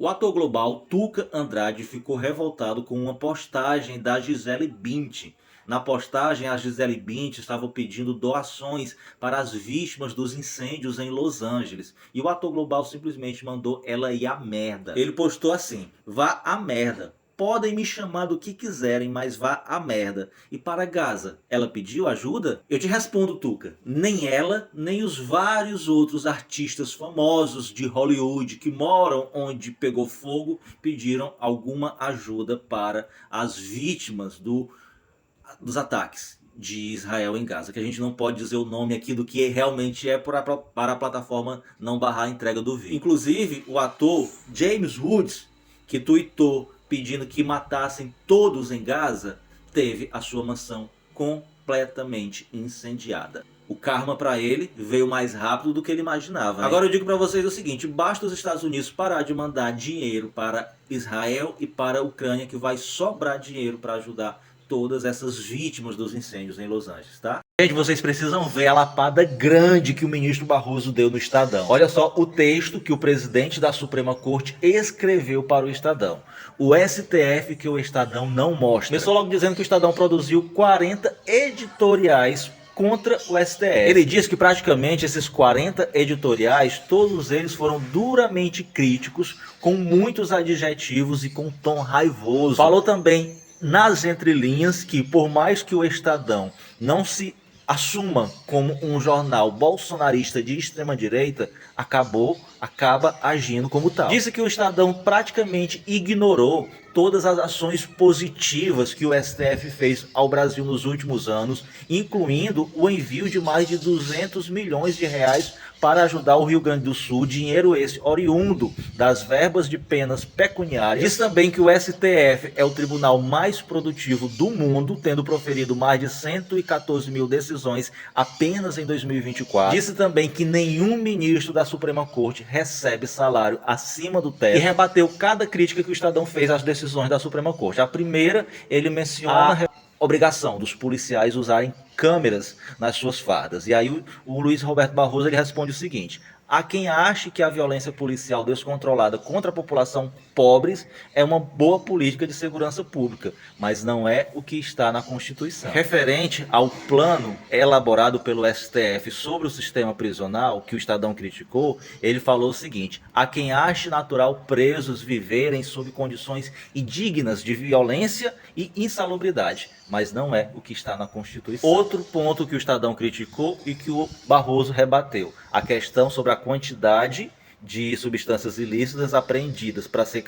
O ator global Tuca Andrade ficou revoltado com uma postagem da Gisele Bündchen. Na postagem, a Gisele Bündchen estava pedindo doações para as vítimas dos incêndios em Los Angeles. E o ator global simplesmente mandou ela ir à merda. Ele postou assim: vá à merda. Podem me chamar do que quiserem, mas vá à merda. E para Gaza, ela pediu ajuda? Eu te respondo, Tuca. Nem ela, nem os vários outros artistas famosos de Hollywood que moram onde pegou fogo pediram alguma ajuda para as vítimas dos ataques de Israel em Gaza, que a gente não pode dizer o nome aqui do que realmente é para a plataforma não barrar a entrega do vídeo. Inclusive, o ator James Woods, que tweetou pedindo que matassem todos em Gaza, teve a sua mansão completamente incendiada. O karma para ele veio mais rápido do que ele imaginava, né? Agora eu digo para vocês o seguinte: basta os Estados Unidos parar de mandar dinheiro para Israel e para a Ucrânia, que vai sobrar dinheiro para ajudar todas essas vítimas dos incêndios em Los Angeles, tá? Gente, vocês precisam ver a lapada grande que o ministro Barroso deu no Estadão. Olha só o texto que o presidente da Suprema Corte escreveu para o Estadão. O STF que o Estadão não mostra. Começou logo dizendo que o Estadão produziu 40 editoriais contra o STF. Ele diz que praticamente esses 40 editoriais, todos eles foram duramente críticos, com muitos adjetivos e com tom raivoso. Falou também nas entrelinhas que, por mais que o Estadão não se assuma como um jornal bolsonarista de extrema direita, acaba agindo como tal. Disse que o Estadão praticamente ignorou todas as ações positivas que o STF fez ao Brasil nos últimos anos, incluindo o envio de mais de 200 milhões de reais para ajudar o Rio Grande do Sul, dinheiro esse oriundo das verbas de penas pecuniárias. Diz também que o STF é o tribunal mais produtivo do mundo, tendo proferido mais de 114 mil decisões apenas em 2024. Disse também que nenhum ministro da Suprema Corte recebe salário acima do teto e rebateu cada crítica que o Estadão fez às decisões da Suprema Corte. A primeira, ele menciona a obrigação dos policiais usarem câmeras nas suas fardas. E aí o Luiz Roberto Barroso ele responde o seguinte: há quem ache que a violência policial descontrolada contra a população pobres é uma boa política de segurança pública, mas não é o que está na Constituição. Referente ao plano elaborado pelo STF sobre o sistema prisional, que o Estadão criticou, ele falou o seguinte: há quem ache natural presos viverem sob condições indignas de violência e insalubridade, mas não é o que está na Constituição. Outro ponto que o Estadão criticou e que o Barroso rebateu: a questão sobre a quantidade de substâncias ilícitas apreendidas para ser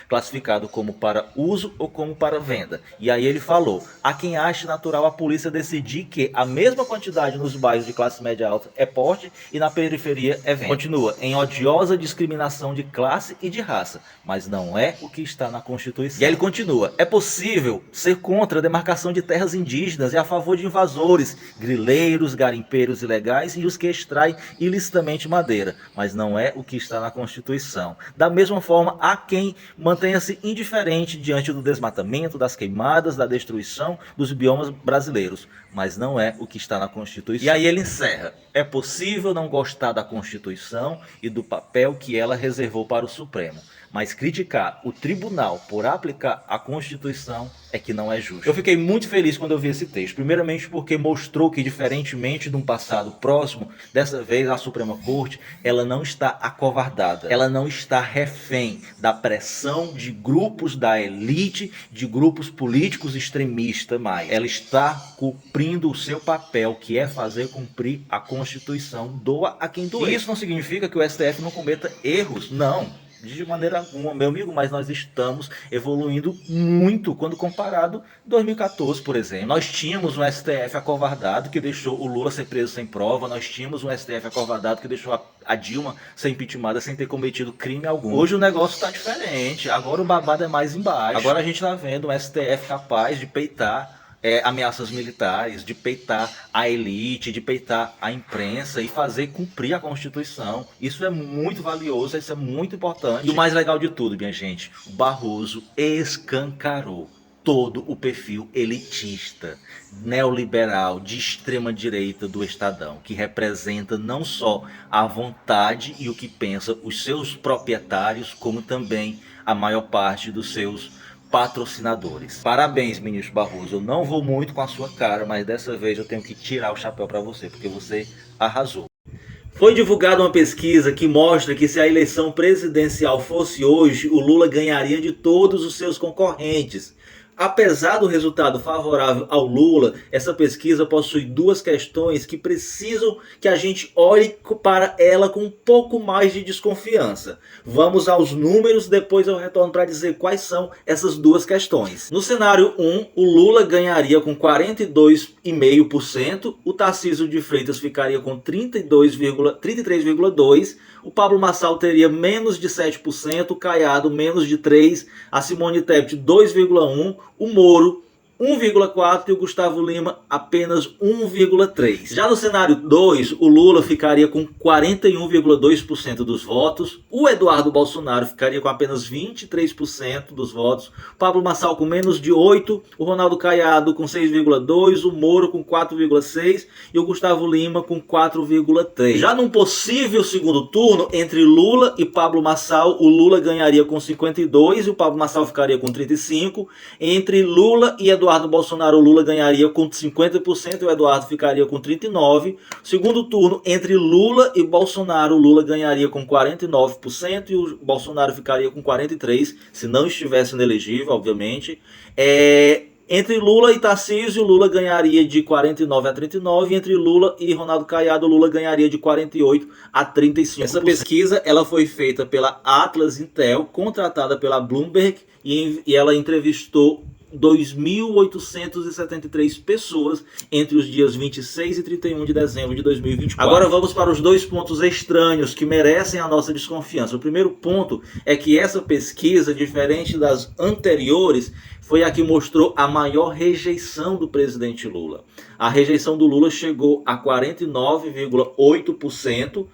classificado como para uso ou como para venda. E aí ele falou: há quem ache natural a polícia decidir que a mesma quantidade nos bairros de classe média alta é porte e na periferia é venda. Continua: em odiosa discriminação de classe e de raça, mas não é o que está na Constituição. E aí ele continua: é possível ser contra a demarcação de terras indígenas e a favor de invasores, grileiros, garimpeiros ilegais e os que extraem ilicitamente madeira, mas não é o que está na Constituição. Da mesma forma, há quem mantenha-se indiferente diante do desmatamento, das queimadas, da destruição dos biomas brasileiros, mas não é o que está na Constituição. E aí ele encerra: é possível não gostar da Constituição e do papel que ela reservou para o Supremo, mas criticar o tribunal por aplicar a Constituição é que não é justo. Eu fiquei muito feliz quando eu vi esse texto, primeiramente porque mostrou que, diferentemente de um passado próximo, dessa vez a Suprema Corte ela não está acovardada, ela não está refém da pressão de grupos da elite, de grupos políticos extremistas mais. Ela está cumprindo o seu papel, que é fazer cumprir a Constituição, doa a quem doer. Isso não significa que o STF não cometa erros, não. De maneira alguma, meu amigo, mas nós estamos evoluindo muito quando comparado com 2014, por exemplo. Nós tínhamos um STF acovardado que deixou o Lula ser preso sem prova, nós tínhamos um STF acovardado que deixou a Dilma ser impeachmentada sem ter cometido crime algum. Hoje o negócio está diferente, agora o babado é mais embaixo. Agora a gente está vendo um STF capaz de peitar ameaças militares, de peitar a elite, de peitar a imprensa e fazer cumprir a Constituição. Isso é muito valioso, isso é muito importante. E o mais legal de tudo, minha gente, o Barroso escancarou todo o perfil elitista, neoliberal, de extrema direita do Estadão, que representa não só a vontade e o que pensa os seus proprietários, como também a maior parte dos seus patrocinadores. Parabéns, ministro Barroso. Eu não vou muito com a sua cara, mas dessa vez eu tenho que tirar o chapéu para você, porque você arrasou. Foi divulgada uma pesquisa que mostra que se a eleição presidencial fosse hoje, o Lula ganharia de todos os seus concorrentes. Apesar do resultado favorável ao Lula, essa pesquisa possui duas questões que precisam que a gente olhe para ela com um pouco mais de desconfiança. Vamos aos números, depois eu retorno para dizer quais são essas duas questões. No cenário 1, o Lula ganharia com 42,5%, o Tarcísio de Freitas ficaria com 33,2%, o Pablo Marçal teria menos de 7%, o Caiado menos de 3%, a Simone Tebet 2,1%, o Moro 1,4% e o Gustavo Lima apenas 1,3%. Já no cenário 2, o Lula ficaria com 41,2% dos votos, o Eduardo Bolsonaro ficaria com apenas 23% dos votos, o Pablo Marçal com menos de 8%, o Ronaldo Caiado com 6,2%, o Moro com 4,6% e o Gustavo Lima com 4,3%. Já num possível segundo turno, entre Lula e Pablo Marçal, o Lula ganharia com 52% e o Pablo Marçal ficaria com 35%. Entre Lula e Eduardo Bolsonaro, o Lula ganharia com 50% e o Eduardo ficaria com 39%. Segundo turno, entre Lula e Bolsonaro, o Lula ganharia com 49% e o Bolsonaro ficaria com 43%, se não estivesse inelegível, obviamente. Entre Lula e Tarcísio, o Lula ganharia de 49% a 39%, e entre Lula e Ronaldo Caiado, o Lula ganharia de 48% a 35%. Essa pesquisa ela foi feita pela Atlas Intel, contratada pela Bloomberg, e ela entrevistou 2.873 pessoas entre os dias 26 e 31 de dezembro de 2024. Agora vamos para os dois pontos estranhos que merecem a nossa desconfiança. O primeiro ponto é que essa pesquisa, diferente das anteriores, foi a que mostrou a maior rejeição do presidente Lula. A rejeição do Lula chegou a 49,8%,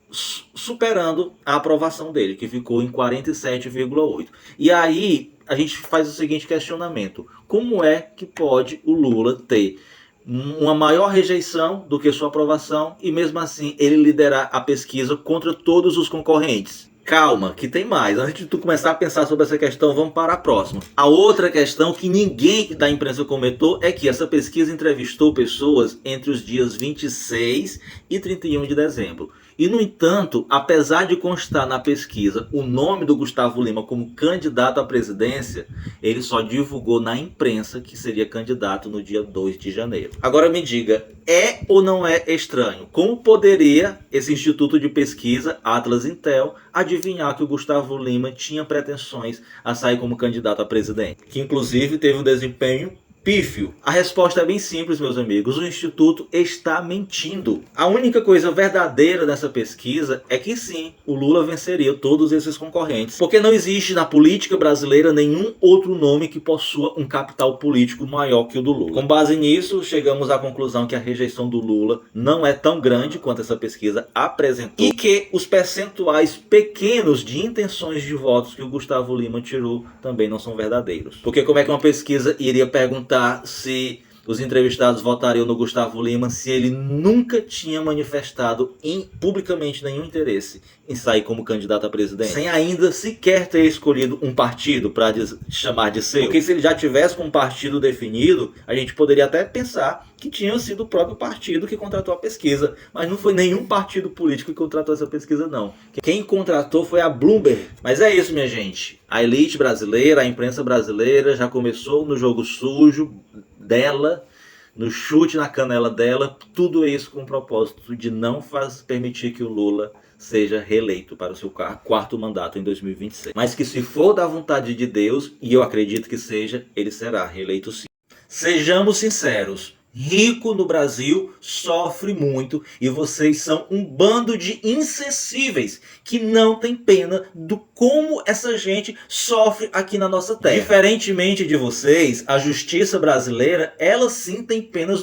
superando a aprovação dele, que ficou em 47,8%. E aí a gente faz o seguinte questionamento: como é que pode o Lula ter uma maior rejeição do que sua aprovação e mesmo assim ele liderar a pesquisa contra todos os concorrentes? Calma, que tem mais. Antes de tu começar a pensar sobre essa questão, vamos para a próxima. A outra questão que ninguém da imprensa comentou é que essa pesquisa entrevistou pessoas entre os dias 26 e 31 de dezembro. E, no entanto, apesar de constar na pesquisa o nome do Gustavo Lima como candidato à presidência, ele só divulgou na imprensa que seria candidato no dia 2 de janeiro. Agora me diga, é ou não é estranho? Como poderia esse instituto de pesquisa, Atlas Intel, adivinhar que o Gustavo Lima tinha pretensões a sair como candidato a presidente? Que inclusive teve um desempenho pífio. A resposta é bem simples, meus amigos. O Instituto está mentindo. A única coisa verdadeira nessa pesquisa é que sim, o Lula venceria todos esses concorrentes. Porque não existe na política brasileira nenhum outro nome que possua um capital político maior que o do Lula. Com base nisso, chegamos à conclusão que a rejeição do Lula não é tão grande quanto essa pesquisa apresentou. E que os percentuais pequenos de intenções de votos que o Gustavo Lima tirou também não são verdadeiros. Porque como é que uma pesquisa iria perguntar se os entrevistados votariam no Gustavo Lima se ele nunca tinha manifestado publicamente nenhum interesse em sair como candidato a presidente, sem ainda sequer ter escolhido um partido para chamar de seu? Porque se ele já tivesse com um partido definido, a gente poderia até pensar que tinha sido o próprio partido que contratou a pesquisa, mas não foi nenhum partido político que contratou essa pesquisa, não. Quem contratou foi a Bloomberg. Mas é isso, minha gente. A elite brasileira, a imprensa brasileira já começou no jogo sujo dela, no chute na canela dela, tudo isso com o propósito de não permitir que o Lula seja reeleito para o seu quarto mandato em 2026. Mas que se for da vontade de Deus, e eu acredito que seja, ele será reeleito sim. Sejamos sinceros. Rico no Brasil sofre muito e vocês são um bando de insensíveis que não tem pena do como essa gente sofre aqui na nossa terra. Diferentemente de vocês, a justiça brasileira, ela sim tem pena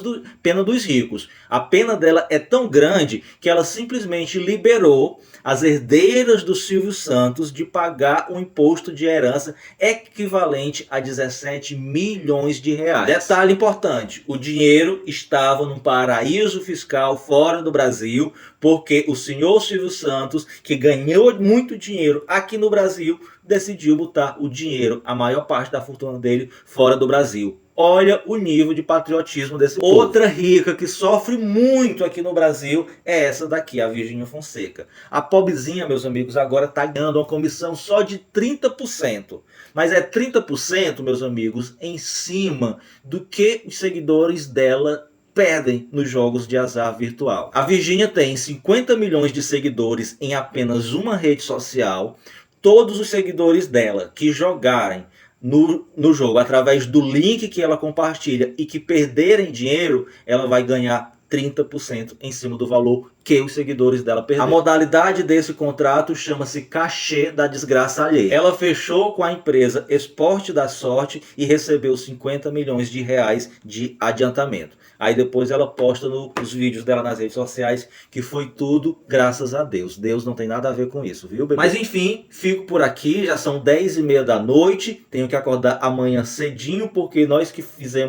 dos ricos. A pena dela é tão grande que ela simplesmente liberou as herdeiras do Silvio Santos de pagar um imposto de herança equivalente a 17 milhões de reais. Detalhe importante, o dinheiro estava num paraíso fiscal fora do Brasil, porque o senhor Silvio Santos, que ganhou muito dinheiro aqui no Brasil, decidiu botar o dinheiro, a maior parte da fortuna dele, fora do Brasil. Olha o nível de patriotismo desse povo. Outra rica que sofre muito aqui no Brasil é essa daqui, a Virgínia Fonseca. A pobrezinha, meus amigos, agora está ganhando uma comissão só de 30%. Mas é 30%, meus amigos, em cima do que os seguidores dela perdem nos jogos de azar virtual. A Virgínia tem 50 milhões de seguidores em apenas uma rede social. Todos os seguidores dela que jogarem no jogo através do link que ela compartilha e que perderem dinheiro, ela vai ganhar 30% em cima do valor que os seguidores dela perderam. A modalidade desse contrato chama-se cachê da desgraça alheia. Ela fechou com a empresa Esporte da Sorte e recebeu 50 milhões de reais de adiantamento. Aí depois ela posta os vídeos dela nas redes sociais que foi tudo graças a Deus. Deus não tem nada a ver com isso, viu, bebê? Mas enfim, fico por aqui, já são 10h30 da noite, tenho que acordar amanhã cedinho, porque nós que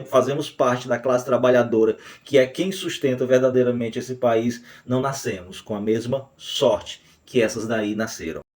fazemos parte da classe trabalhadora, que é quem sustenta verdadeiramente esse país, não nascemos com a mesma sorte que essas daí nasceram.